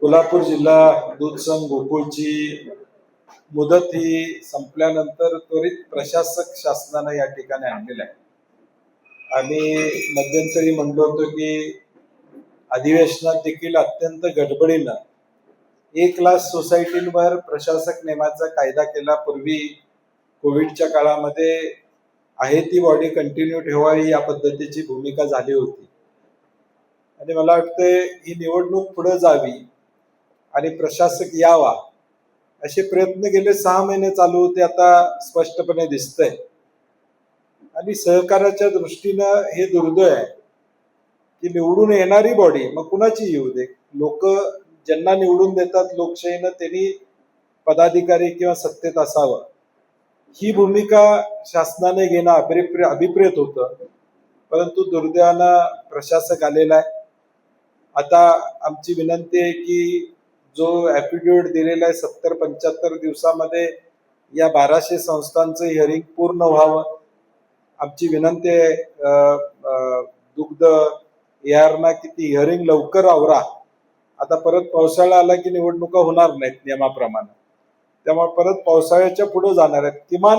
कोल्हापूर जिल्हा दूध संघ गोकुळची मुदत ही संपल्यानंतर त्वरित प्रशासक शासनानं या ठिकाणी आणलेलं आहे. आम्ही मध्यंतरी म्हणलो होतो की अधिवेशनात देखील अत्यंत गडबडीनं 1,00,000 सोसायटींवर प्रशासक नेमाचा कायदा केला. पूर्वी कोविडच्या काळामध्ये आहे ती बॉडी कंटिन्यू ठेवावी या पद्धतीची भूमिका झाली होती. आणि मला वाटतंय ही निवडणूक पुढे जावी आणि प्रशासक यावा असे प्रयत्न गेले 6 महिने चालू होते. आता स्पष्टपणे दिसतंय आणि सहकाराच्या दृष्टीनं हे दुर्दैव आहे की निवडून येणारी बॉडी मग कुणाची येऊ दे, लोक ज्यांना निवडून देतात लोकशाहीनं त्यांनी पदाधिकारी किंवा सत्तेत असावं ही भूमिका शासनाने घेणं अभिप्रेत होतं. परंतु दुर्दैवानं प्रशासक आलेला आहे. आता आमची विनंती आहे की जो ॲफिडेव्हिट दिलेला आहे 70-75 दिवसामध्ये या 1200 संस्थांचं हिअरिंग पूर्ण व्हावं. आमची विनंती आहे दुग्ध यारना की ती हिअरिंग लवकर आवरा. आता परत पावसाळा आला की निवडणुका होणार नाहीत नियमाप्रमाणे, त्यामुळे परत पावसाळ्याच्या पुढे जाणार आहेत. किमान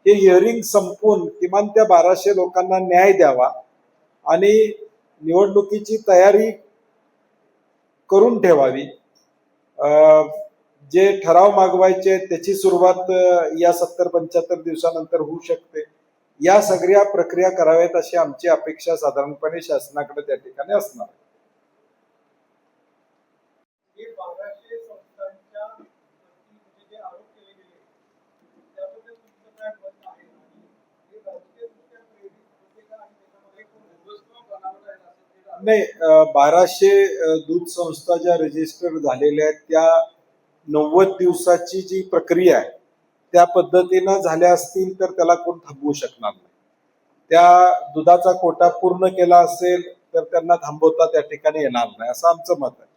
हे हिअरिंग संपवून किमान त्या 1200 लोकांना न्याय द्यावा आणि निवडणुकीची तयारी करून ठेवावी. जे ठराव मागवायचे त्याची सुरुवात या 70-75 दिवसानंतर होऊ शकते. या सगळ्या प्रक्रिया कराव्यात अशी आमची अपेक्षा साधारणपणे शासनाकडे त्या ठिकाणी असणार. नाही, 1200 दूध संस्था ज्या रजिस्टर झालेल्या आहेत त्या 90 दिवसाची जी प्रक्रिया आहे त्या पद्धतीनं झाल्या असतील तर त्याला कोण थांबवू शकणार नाही. त्या दुधाचा कोटा पूर्ण केला असेल तर त्यांना थांबवता त्या ठिकाणी येणार नाही असं आमचं मत आहे.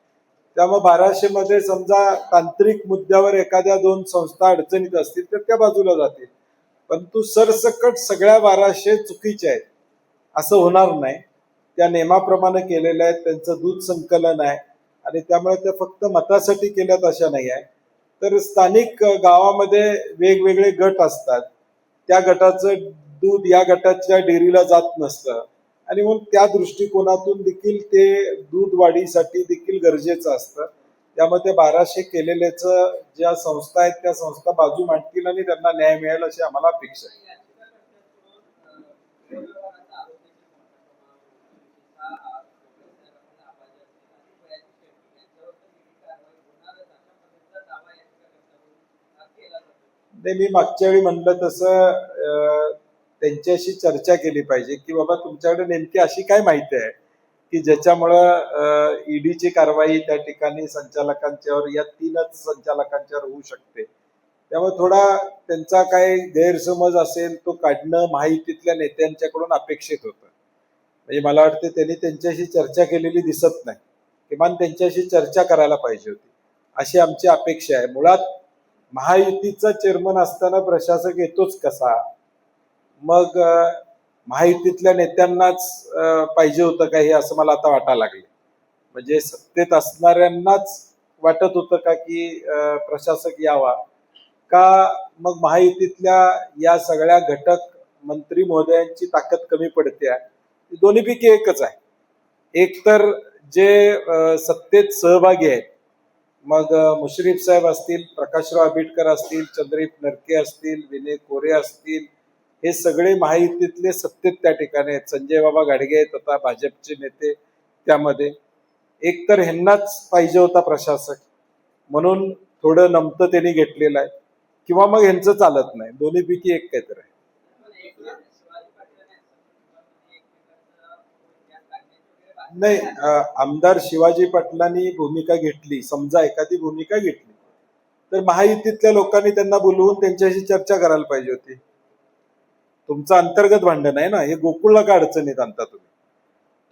त्यामुळे 1200 मध्ये समजा तांत्रिक मुद्द्यावर एखाद्या 2 संस्था अडचणीत असतील तर त्या बाजूला जातील, परंतु सरसकट सगळ्या 1200 चुकीच्या आहेत असं होणार नाही. त्या नियमाप्रमाणे केलेल्या आहेत, त्यांचं दूध संकलन आहे आणि त्यामुळे त्या फक्त मतासाठी केल्यात अशा नाही आहे. तर स्थानिक गावामध्ये वेगवेगळे गट असतात, त्या गटाचं दूध या गटाच्या डेअरीला जात नसतं आणि मग त्या दृष्टिकोनातून देखील ते दूध वाढीसाठी देखील गरजेचं असतं. त्यामुळे ते 1200 केलेल्याच ज्या संस्था आहेत त्या संस्था बाजू मांडतील आणि त्यांना न्याय मिळेल अशी आम्हाला अपेक्षा आहे. मी मागच्या वेळी म्हणलं तसं त्यांच्याशी चर्चा केली पाहिजे की बाबा तुमच्याकडे नेमकी अशी काय माहिती आहे की ज्याच्यामुळं ईडीची कारवाई त्या ठिकाणी संचालकांच्यावर या 3च संचालकांच्यावर होऊ शकते. त्यामुळे थोडा त्यांचा काय गैरसमज असेल तो काढणं महायुतीतल्या नेत्यांच्याकडून अपेक्षित होतं. म्हणजे मला वाटतं त्यांनी त्यांच्याशी चर्चा केलेली दिसत नाही. किमान त्यांच्याशी चर्चा करायला पाहिजे होती अशी आमची अपेक्षा आहे. मुळात महायुतीचा चेअरमन असताना प्रशासक येतोच कसा, मग महायुतीतल्या नेत्यांनाच पाहिजे होतं का हे असं मला आता वाटायला लागले. म्हणजे सत्तेत असणाऱ्यांनाच वाटत होतं का की प्रशासक यावा का मग महायुतीतल्या या सगळ्या घटक मंत्री महोदयांची ताकद कमी पडते. दोन्हीपैकी एकच आहे. एक तर जे सत्तेत सहभागी आहेत, मग मुश्रीफ साहेब असतील, प्रकाशराव आंबेडकर असतील, चंद्रदीप नरके असतील, विनय कोरे असतील, हे सगळे महायुतीतले सत्तेत त्या ठिकाणी आहेत. संजय बाबा गाडगे आहेत आता भाजपचे नेते. त्यामध्ये एक तर ह्यांनाच पाहिजे होता प्रशासक म्हणून थोडं नमतं त्यांनी घेतलेलं आहे किंवा मग ह्यांचं चालत नाही. दोन्हीपैकी एक काहीतरी आहे. नाही, आमदार शिवाजी पाटलांनी भूमिका घेतली, समजा एखादी भूमिका घेतली तर महायुतीतल्या लोकांनी त्यांना बोलवून त्यांच्याशी चर्चा करायला पाहिजे होती. तुमचं अंतर्गत भांडण आहे ना, हे गोकुळला का अडचणीत आणता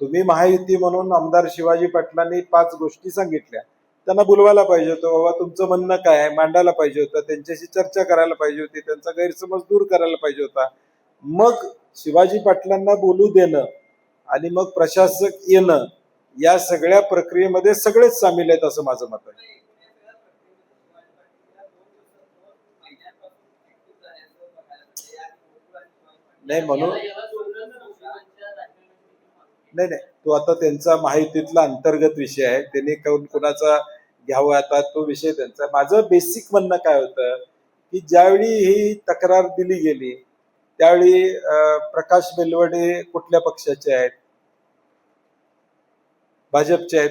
तुम्ही महायुती म्हणून आमदार शिवाजी पाटलांनी 5 गोष्टी सांगितल्या, त्यांना बोलवायला पाहिजे होतं. बाबा तुमचं म्हणणं काय आहे मांडायला पाहिजे होतं, त्यांच्याशी चर्चा करायला पाहिजे होती, त्यांचा गैरसमज दूर करायला पाहिजे होता. मग शिवाजी पाटलांना बोलू देणं आणि मग प्रशासक येणं या सगळ्या प्रक्रियेमध्ये सगळेच सामील आहेत असं माझं मत आहे. नाही म्हणून नाही नाही, तो आता त्यांचा माहितीतला अंतर्गत विषय आहे, त्यांनी कुणाचा घ्यावा आता तो विषय त्यांचा. माझं बेसिक म्हणणं काय होतं की ज्यावेळी ही तक्रार दिली गेली त्यावेळी प्रकाश बेलवडे कुठल्या पक्षाचे आहेत? भाजपचे आहेत.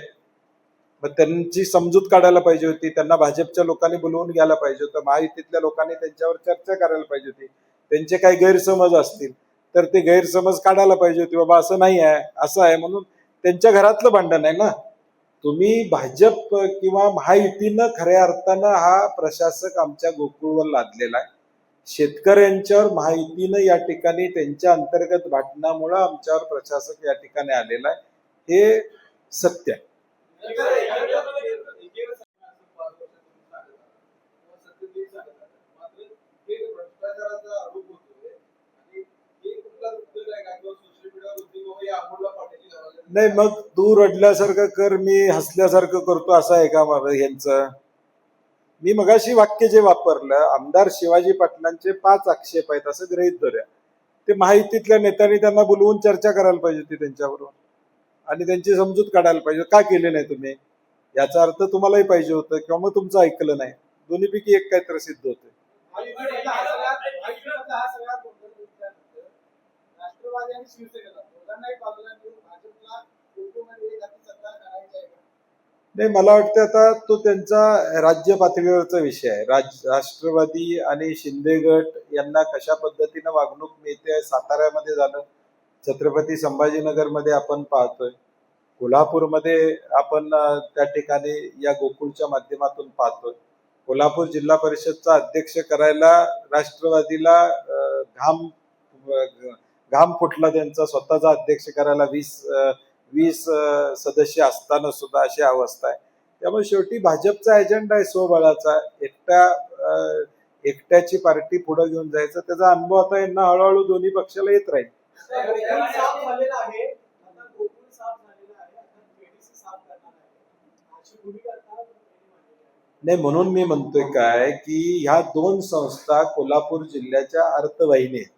मग त्यांची समजूत काढायला पाहिजे होती, त्यांना भाजपच्या लोकांनी बोलवून घ्यायला पाहिजे होतं, महायुतीतल्या लोकांनी त्यांच्यावर चर्चा करायला पाहिजे होती. त्यांचे काही गैरसमज असतील तर ते गैरसमज काढायला पाहिजे होते, बाबा असं नाही आहे असं आहे, म्हणून त्यांच्या घरातलं भांडण आहे ना. तुम्ही भाजप किंवा महायुतीनं खऱ्या अर्थानं हा प्रशासक आमच्या गोकुळवर लादलेला आहे. शेतकऱ्यांच्यावर महायुतीनं या ठिकाणी त्यांच्या अंतर्गत भांडणामुळे आमच्यावर प्रशासक या ठिकाणी आलेला आहे, हे सत्य आहे. नाही मग तू रडल्यासारखं कर, मी हसल्यासारखं करतो असं आहे का मला ह्यांचं? मी मगाशी वाक्य जे वापरलं, आमदार शिवाजी पाटलांचे 5 आक्षेप आहेत असं गृहीत धरूया, ते माहितीतल्या नेत्यांनी त्यांना बोलवून चर्चा करायला पाहिजे होती त्यांच्याबरोबर आणि त्यांची समजूत काढायला पाहिजे. का केले नाही तुम्ही? याचा अर्थ तुम्हालाही पाहिजे होतं किंवा मग तुमचं ऐकलं नाही. दोन्हीपैकी एक काहीतरी सिद्ध होतं. नाही मला वाटतं आता तो त्यांचा राज्य पातळीवरचा विषय आहे. राष्ट्रवादी आणि शिंदे गट यांना कशा पद्धतीनं वागणूक मिळते, साताऱ्यामध्ये झालं, छत्रपती संभाजीनगरमध्ये आपण पाहतोय, कोल्हापूरमध्ये आपण त्या ठिकाणी या गोकुळच्या माध्यमातून पाहतोय. कोल्हापूर जिल्हा परिषदचा अध्यक्ष करायला राष्ट्रवादीला घाम फुटला त्यांचा, स्वतःचा अध्यक्ष करायला 20 सदस्य असताना सुद्धा अशी अवस्था आहे. त्यामुळे शेवटी भाजपचा अजेंडा आहे स्वबळाचा, एकट्याची पार्टी पुढे घेऊन जायचं. त्याचा अनुभव आता यांना हळूहळू दोन्ही पक्षाला येत राहील. नाही म्हणून मी म्हणतोय काय की ह्या 2 संस्था कोल्हापूर जिल्ह्याच्या अर्थवाहिनी आहेत.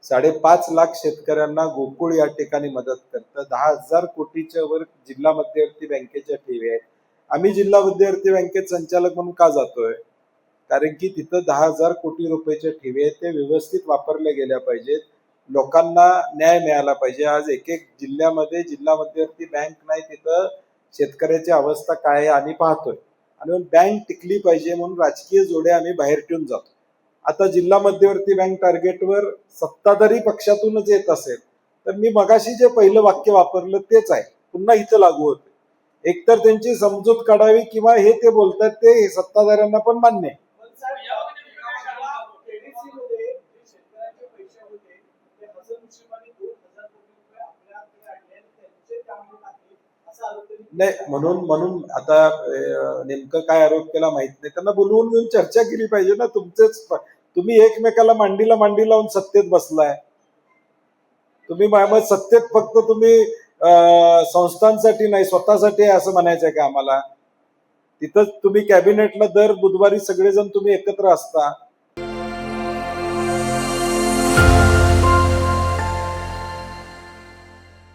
5.5 लाख शेतकऱ्यांना गोकुळ या ठिकाणी मदत करतं. 10,000 कोटीच्या वर जिल्हा मध्यवर्ती बँकेच्या ठेवी आहेत. आम्ही जिल्हा मध्यवर्ती बँकेत संचालक म्हणून का जातोय? कारण की तिथं 10,000 कोटी रुपयाच्या ठेवी आहेत, ते व्यवस्थित वापरल्या गेल्या पाहिजेत, लोकांना न्याय मिळाला पाहिजे. आज एक जिल्ह्यामध्ये जिल्हा मध्यवर्ती बँक नाही, तिथं शेतकऱ्याची अवस्था काय आहे आम्ही पाहतोय आणि बँक टिकली पाहिजे म्हणून राजकीय जोड्या आम्ही बाहेर ठेवून जातो. आता जिल्हा मध्यवर्ती बँक टार्गेटवर सत्ताधारी पक्षातूनच येत असेल तर मी मगाशी जे पहिलं वाक्य वापरलं तेच आहे, पुन्हा इथं लागू होते. एकतर त्यांची समजूत काढावी किंवा हे ते बोलतात ते सत्ताधाऱ्यांना पण मान्य आहे. नाही म्हणून आता नेमकं काय आरोप केला माहित नाही, त्यांना बोलवून घेऊन चर्चा केली पाहिजे ना. तुम्ही एकमेकाला मांडीला मांडी लावून सत्तेत बसलाय. तुम्ही मग सत्तेत फक्त तुम्ही संस्थांसाठी नाही स्वतःसाठी असं म्हणायचंय का आम्हाला? तिथं तुम्ही कॅबिनेटला दर बुधवारी सगळेजण तुम्ही एकत्र असता,